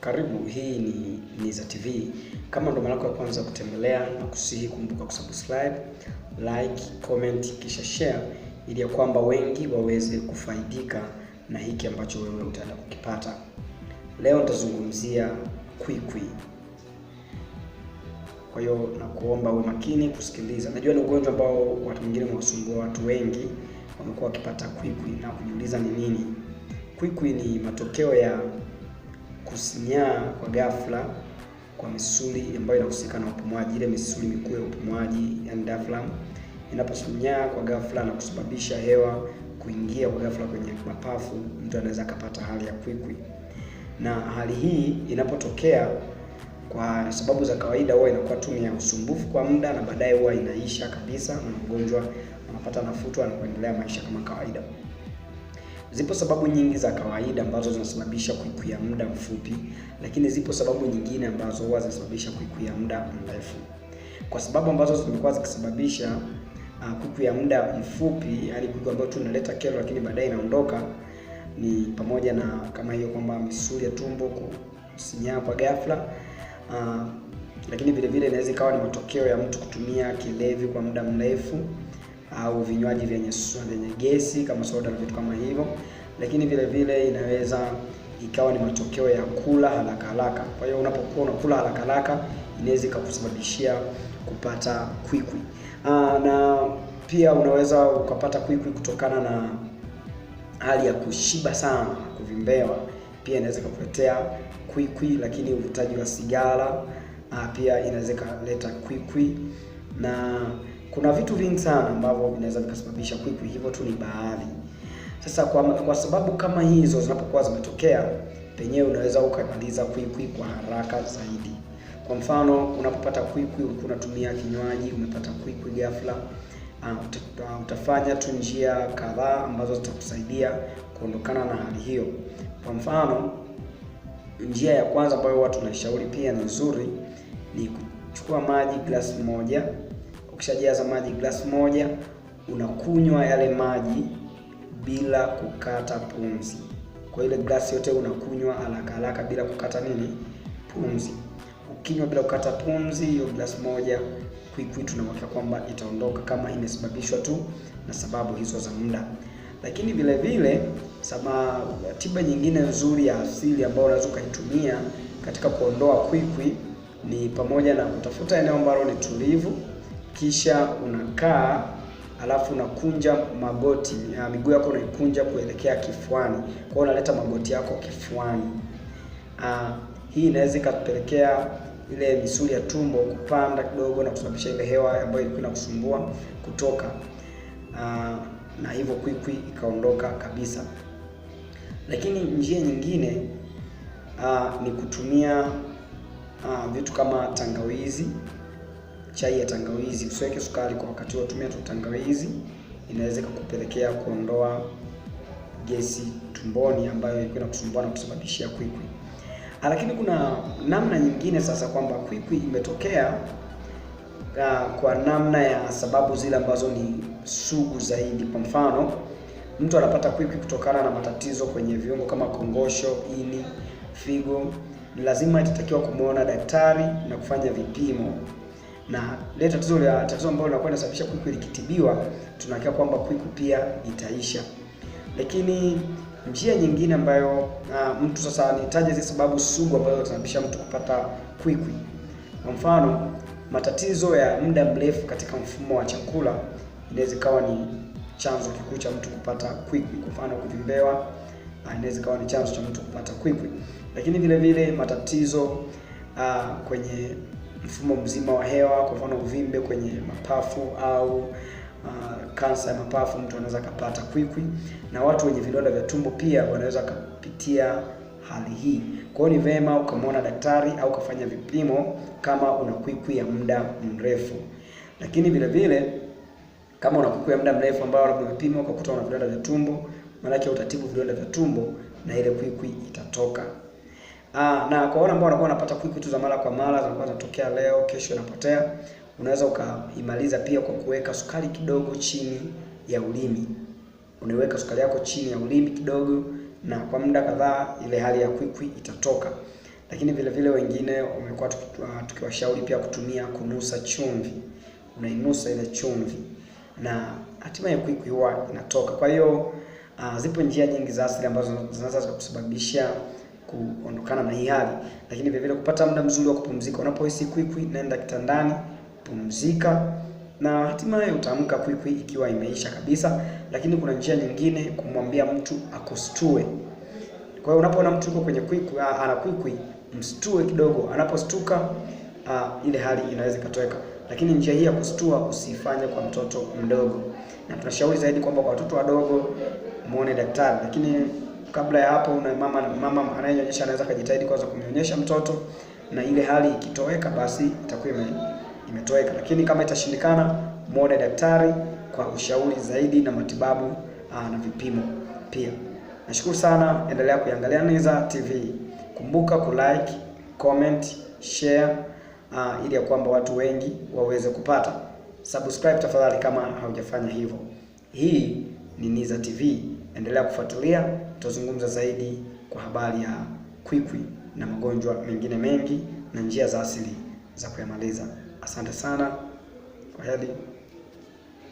Karibu, hii ni Niza TV. Kama ndo mara yako ya kwanza kutembelea, na kusihi kumbuka kusubscribe, like, comment kisha share ili ya kwamba wengi waweze kufaidika na hiki ambacho wewe utaenda kukipata. Leo nitazungumzia kwikwi. Kwa hiyo nakuomba uwe makini kusikiliza. Najua ni ugonjwa ambao watu wengine wanasumbua watu wengi, wamekuwa wakipata kwikwi na kujiuliza ni nini. Kwikwi ni matokeo ya kusinyaa kwa ghafla kwa misuli ambayo inahusika na upumuaji, ile misuli mikuu ya upumuaji, yani diaphragm, inaposinyaa kwa ghafla na kusababisha hewa kuingia kwa ghafla kwenye mapafu, mtu anaweza kupata hali ya kwikwi. Na hali hii inapotokea kwa sababu za kawaida huwa inakuwa tu ni usumbufu kwa muda, na baadaye huwa inaisha kabisa na mgonjwa anapata nafuu na kuendelea maisha kama kawaida. Zipo sababu nyingi za kawaida ambazo zinasababisha kwikwi ya muda mfupi, lakini zipo sababu nyingine ambazo huwa zinasababisha kwikwi ya muda mrefu. Kwa sababu ambazo zimekuwa zikisababisha kwikwi ya muda mfupi, yani kwikwi ambayo tu inaleta kero lakini baadaye inaondoka, ni pamoja na kama hiyo kwamba misuli ya tumbo kusinyaa kwa ghafla, lakini vile vile inaweza ikawa ni matokeo ya mtu kutumia kilevi kwa muda mrefu au vinywaji vyenye gesi kama soda na vitu kama hivyo, lakini vile vile inaweza ikawa ni matokeo ya kula haraka. Kwa hiyo unapokuwa unakula haraka inaweza ikakusababishia kupata kwikwi. Na pia unaweza ukapata kwikwi kutokana na hali ya kushiba sana, kuvimbewa, pia inaweza kukuletea kwikwi. Lakini uvutaji wa sigara pia inaweza kuleta kwikwi, na kuna vitu vingi sana ambavyo vinaweza vikasababisha kwikwi, hivyo tu ni baadhi. Sasa kwa sababu kama hizo zinapokuwa zimetokea, penyewe unaweza ukamaliza kwikwi kwa haraka zaidi. Kwa mfano, unapopata kwikwi ulikuwa unatumia kinywaji, umepata kwikwi ghafla, utafanya tu njia kadhaa ambazo zitakusaidia kuondokana na hali hiyo. Kwa mfano, njia ya kwanza ambayo watu tunashauri pia ni nzuri ni kuchukua maji glasi moja. Ukishajaza maji glasi moja, unakunywa yale maji bila kukata pumzi. Kwa ile glasi yote unakunywa haraka bila kukata pumzi. Ukinywa bila kukata pumzi hiyo glasi moja, kwikwi tunaweka kwamba itaondoka kama imesababishwa tu na sababu hizo za muda. Lakini vile vile tiba nyingine nzuri ya asili ambayo unaweza kuitumia katika kuondoa kwikwi ni pamoja na kutafuta eneo ambalo ni tulivu, kisha unakaa, alafu unakunja magoti, miguu yako unaikunja kuelekea kifuani. Kwa hiyo unaleta magoti yako kifuani. Hii inaweza ikapelekea ile misuli ya tumbo kupanda kidogo na kusababisha ile hewa ambayo ilikuwa inakusumbua kutoka, na hivyo kwikwi ikaondoka kabisa. Lakini njia nyingine ni kutumia vitu kama tangawizi, chai ya tangawizi. Usiweke sukari kwa wakati huo, tumia tu tangawizi, inaweza kukupelekea kuondoa gesi tumboni ambayo ilikuwa inakusumbua na kusababishia kwikwi. Lakini kuna namna nyingine sasa kwamba kwikwi imetokea kwa namna ya sababu zile ambazo ni sugu zaidi. Kwa mfano, mtu anapata kwikwi kutokana na matatizo kwenye viungo kama kongosho, ini, figo. Ni lazima itatakiwa kumuona daktari na kufanya vipimo, na ile tatizo ambalo linakuwa linasababisha kwikwi likitibiwa, tunahakika kwamba kwikwi pia itaisha. Lakini njia nyingine ambayo mtu sasa anahitaji zile sababu sugu ambazo zinasababisha mtu kupata kwikwi. Kwa mfano, matatizo ya muda mrefu katika mfumo wa chakula inaweza ikawa ni chanzo kikuu cha mtu kupata kwikwi. Kwa mfano, kuvimbewa inaweza ikawa ni chanzo cha mtu kupata kwikwi. Lakini vile vile matatizo kwenye mfumo mzima wa hewa, kwa mfano uvimbe kwenye mapafu au kansa ya mapafu, mtu anaweza kupata kwikwi. Na watu wenye vidonda vya tumbo pia wanaweza kupitia hali hii. Kwa hiyo ni vema ukamwona daktari au kufanya vipimo kama una kwikwi ya muda mrefu. Lakini vile vile kama una kwikwi ya muda mrefu ambayo labda umepima ukakuta una vidonda vya tumbo, maana yake utatibu vidonda vya tumbo na ile kwikwi itatoka. Na kwa wale ambao wanakuwa wanapata kwikwi tu za mara kwa mara, zinakuwa zinatokea leo kesho inapotea, unaweza ukaimaliza pia kwa kuweka sukari kidogo chini ya ulimi. Unaweka sukari yako chini ya ulimi kidogo, na kwa muda kadhaa ile hali ya kwikwi itatoka. Lakini vile vile wengine wamekuwa tukiwashauri pia kutumia kunusa chumvi. Unainusa ile chumvi na hatimaye kwikwi huwa inatoka. Kwa hiyo zipo njia nyingi za asili ambazo zinaweza kusababisha kuondokana na hii hali. Lakini vile vile kupata muda mzuri wa kupumzika. Unapohisi kwikwi, nenda kitandani, pumzika na hatimaye utaamka kwikwi ikiwa imeisha kabisa. Lakini kuna njia nyingine, kumwambia mtu akustue. Kwa hiyo unapoona mtu yuko kwenye kwikwi, ana kwikwi, mstue kidogo. Anapostuka ile hali inaweza ikatoweka. Lakini njia hii ya kustua usifanye kwa mtoto mdogo. Na tunashauri zaidi kwamba kwa watoto wadogo muone daktari. Lakini kabla ya hapo, mama anayenyonyesha anaweza kujitahidi kwanza kumnyonyesha mtoto, na ile hali ikitoweka basi itakuwa imetoweka. Lakini kama itashindikana, muone daktari kwa ushauri zaidi na matibabu na vipimo pia. Nashukuru sana, endelea kuangalia Niza TV. Kumbuka kulike, comment, share ili ya kwamba watu wengi waweze kupata. Subscribe tafadhali kama haujafanya hivyo. Hii ni Niza TV. Endelea kufuatilia, tutazungumza zaidi kwa habari ya kwikwi na magonjwa mengine mengi na njia za asili za kuyamaliza. Asante sana. Kwaheri.